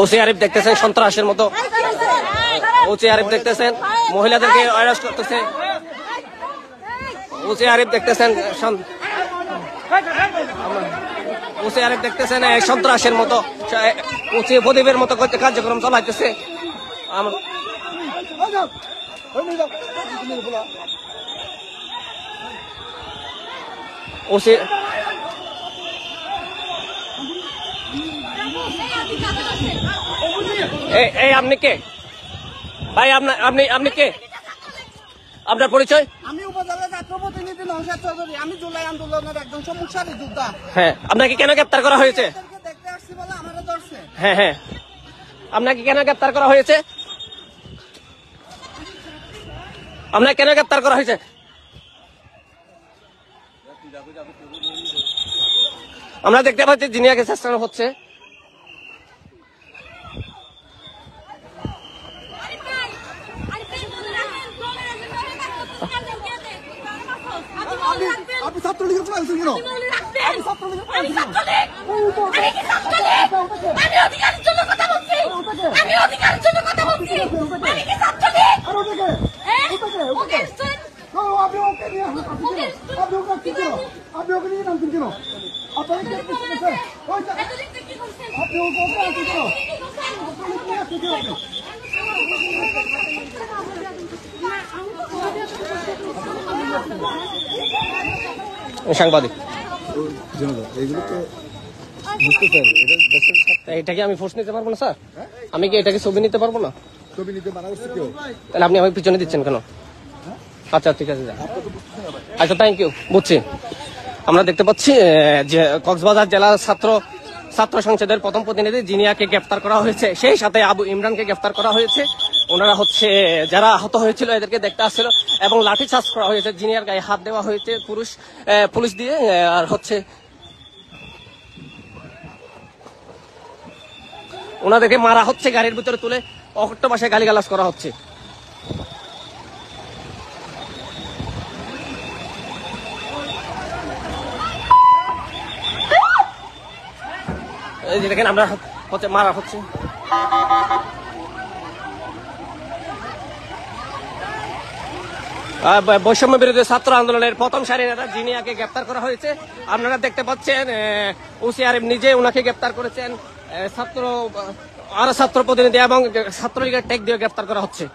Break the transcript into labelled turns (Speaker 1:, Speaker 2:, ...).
Speaker 1: OC Arif দেখতেছেন সন্ত্রাসের মতো, ওসি আরিফ দেখতেছেন মহিলাদেরকে অ্যারেস্ট করতেছে, ওসি আরিফ দেখতেছেন সন্ত্রাসের মতো উঁচু প্রদীপের মতো কার্যক্রম চালাইতেছে। ওসি এই আপনি কে ভাই? আপনি কে? আপনার পরিচয়?
Speaker 2: আমি উপজেলা ছাত্র প্রতিনিধি নওশাদ চৌধুরী। আমি জুলাই আন্দোলনের একজন সম্মুখসারী যোদ্ধা।
Speaker 1: হ্যাঁ, আপনাকে কেন গ্রেপ্তার করা হয়েছে?
Speaker 2: দেখতে আসছি বলে আমারে ধরছে।
Speaker 1: হ্যাঁ হ্যাঁ, আপনাকে কেন গ্রেপ্তার করা হয়েছে? আপনাকে কেন গ্রেপ্তার করা হয়েছে? আমরা দেখতে পাচ্ছি জিনিয়াকে চেষ্টা হচ্ছে।
Speaker 2: আপনি ছাত্রলীগের চাইছেন কেন?
Speaker 1: সাংবাদিক এটাকে আমি ফোর্স নিতে পারবো না স্যার? আমি কি এটাকে ছবি নিতে পারবো না?
Speaker 2: ছবি নিতে মানা করছে কেউ?
Speaker 1: তাহলে আপনি আমাকে পিছনে দিচ্ছেন কেন? আচ্ছা ঠিক আছে, আচ্ছা থ্যাংক ইউ, বুঝছি। আমরা দেখতে পাচ্ছি যে কক্সবাজার জেলা ছাত্র সংসদের প্রথম প্রতিনিধি জিনিয়াকে গ্রেফতার করা হয়েছে, সেই সাথে আবু ইমরানকে গ্রেফতার করা হয়েছে। ওনারা হচ্ছে যারা আহত হয়েছিল এদেরকে দেখতে আসছিল এবং লাঠিচার্জ করা হয়েছে, জিনিয়ার গায়ে হাত দেওয়া হয়েছে পুলিশ দিয়ে। আর হচ্ছে ওনাদেরকে মারা হচ্ছে, গাড়ির ভিতরে তুলে অকট্য ভাষায় গালিগালাজ করা হচ্ছে। এই যে দেখেন আমরা হচ্ছে মারা হচ্ছে। বৈষম্য বিরোধী ছাত্র আন্দোলনের প্রথম সারির নেতা জিনিয়াকে গ্রেপ্তার করা হয়েছে। আপনারা দেখতে পাচ্ছেন ওসি আরিফ নিজে ওনাকে গ্রেপ্তার করেছেন, ছাত্র প্রতিনিধি এবং ছাত্রলীগের ট্যাগ দিয়ে গ্রেপ্তার করা হচ্ছে।